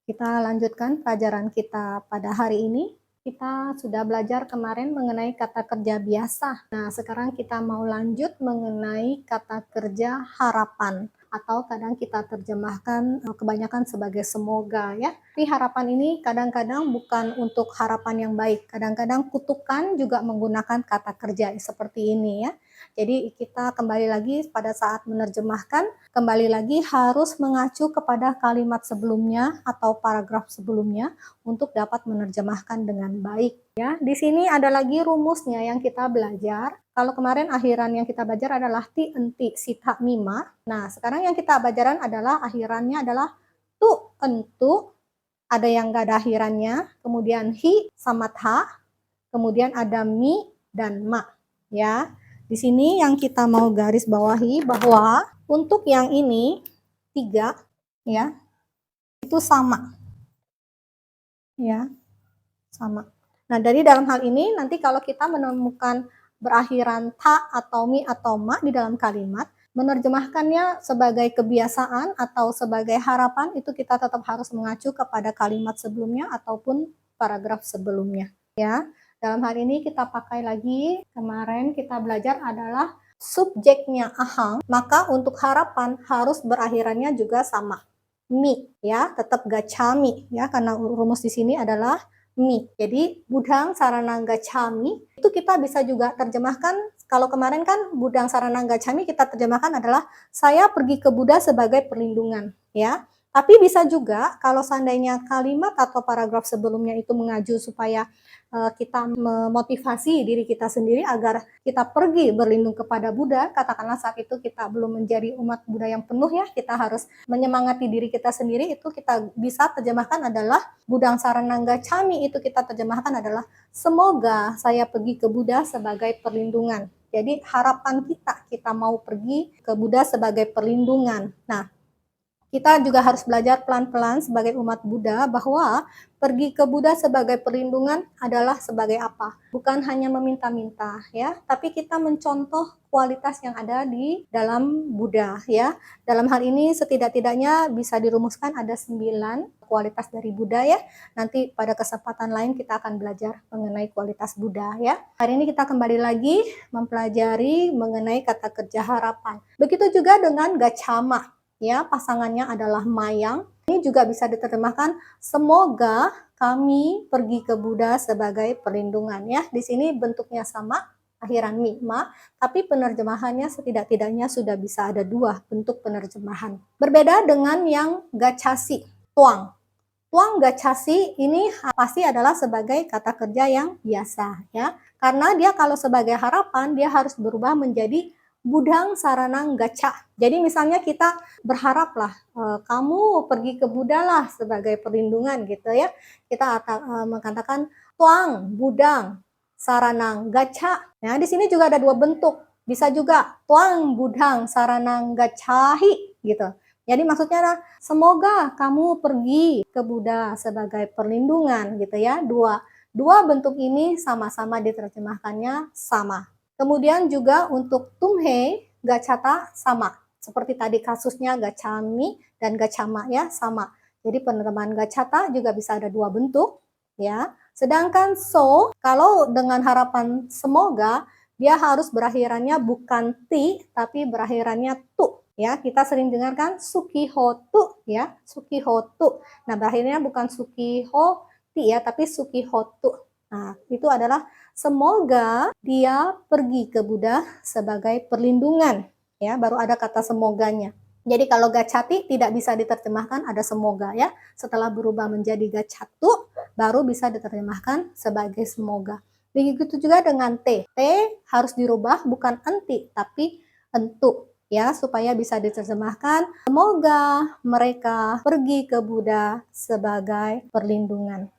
Kita lanjutkan pelajaran kita pada hari ini. Kita sudah belajar kemarin mengenai kata kerja biasa. Nah, sekarang kita mau lanjut mengenai kata kerja harapan. Atau kadang kita terjemahkan kebanyakan sebagai semoga ya. Tapi harapan ini kadang-kadang bukan untuk harapan yang baik. Kadang-kadang kutukan juga menggunakan kata kerja seperti ini ya. Jadi kita kembali lagi pada saat menerjemahkan, kembali lagi harus mengacu kepada kalimat sebelumnya atau paragraf sebelumnya untuk dapat menerjemahkan dengan baik ya. Di sini ada lagi rumusnya yang kita belajar. Kalau kemarin akhiran yang kita belajar adalah ti, enti, sita, mima. Nah, sekarang yang kita belajaran adalah akhirannya adalah tu, entu, ada yang gak ada akhirannya, kemudian hi sama tha, kemudian ada mi dan ma ya. Di sini yang kita mau garis bawahi bahwa untuk yang ini 3 ya, itu sama. Ya, sama. Nah, dari dalam hal ini nanti kalau kita menemukan berakhiran ta atau mi atau ma di dalam kalimat, menerjemahkannya sebagai kebiasaan atau sebagai harapan itu kita tetap harus mengacu kepada kalimat sebelumnya ataupun paragraf sebelumnya ya. Dalam hal ini kita pakai lagi, kemarin kita belajar adalah subjeknya ahang, maka untuk harapan harus berakhirannya juga sama. Mi ya, tetap gacami ya, karena rumus di sini adalah mi. Jadi budang sarana gacami itu kita bisa juga terjemahkan, kalau kemarin kan budang sarana gacami kita terjemahkan adalah saya pergi ke Buddha sebagai perlindungan ya. Tapi bisa juga kalau seandainya kalimat atau paragraf sebelumnya itu mengacu supaya kita memotivasi diri kita sendiri agar kita pergi berlindung kepada Buddha, katakanlah saat itu kita belum menjadi umat Buddha yang penuh ya, kita harus menyemangati diri kita sendiri, itu kita bisa terjemahkan adalah budang saranangga cami, itu kita terjemahkan adalah semoga saya pergi ke Buddha sebagai perlindungan. Jadi harapan kita mau pergi ke Buddha sebagai perlindungan. Nah, kita juga harus belajar pelan-pelan sebagai umat Buddha bahwa pergi ke Buddha sebagai perlindungan adalah sebagai apa? Bukan hanya meminta-minta ya, tapi kita mencontoh kualitas yang ada di dalam Buddha ya. Dalam hal ini setidak-tidaknya bisa dirumuskan ada 9 kualitas dari Buddha ya. Nanti pada kesempatan lain kita akan belajar mengenai kualitas Buddha ya. Hari ini kita kembali lagi mempelajari mengenai kata kerja harapan. Begitu juga dengan gacama. Ya, pasangannya adalah mayang. Ini juga bisa diterjemahkan semoga kami pergi ke Buddha sebagai perlindungan ya. Di sini bentuknya sama, akhiran mi, ma, tapi penerjemahannya setidak-tidaknya sudah bisa ada 2 bentuk penerjemahan. Berbeda dengan yang gacasi, tuang. Tuang gacasi ini pasti adalah sebagai kata kerja yang biasa ya. Karena dia kalau sebagai harapan dia harus berubah menjadi budang saranang gaca. Jadi misalnya kita berharaplah kamu pergi ke Buddha lah sebagai perlindungan gitu ya. Kita mengatakan tuang budang saranang gaca. Nah, di sini juga ada 2 bentuk. Bisa juga tuang budang saranang gacahi gitu. Jadi maksudnya adalah semoga kamu pergi ke Buddha sebagai perlindungan gitu ya. Dua bentuk ini sama-sama diterjemahkannya sama. Kemudian juga untuk tumhe, gacata sama. Seperti tadi kasusnya gacami dan gacama ya, sama. Jadi penerjemahan gacata juga bisa ada 2 bentuk ya. Sedangkan so, kalau dengan harapan semoga, dia harus berakhirannya bukan ti, tapi berakhirannya tu. Ya, kita sering dengarkan sukihotu ya, sukihotu. Nah, berakhirnya bukan sukihoti ya, tapi sukihotu. Nah, itu adalah semoga dia pergi ke Buddha sebagai perlindungan ya, baru ada kata semoganya. Jadi kalau gacati tidak bisa diterjemahkan ada semoga ya. Setelah berubah menjadi gacatu baru bisa diterjemahkan sebagai semoga. Begitu juga dengan T. T harus dirubah bukan enti tapi entu ya, supaya bisa diterjemahkan semoga mereka pergi ke Buddha sebagai perlindungan.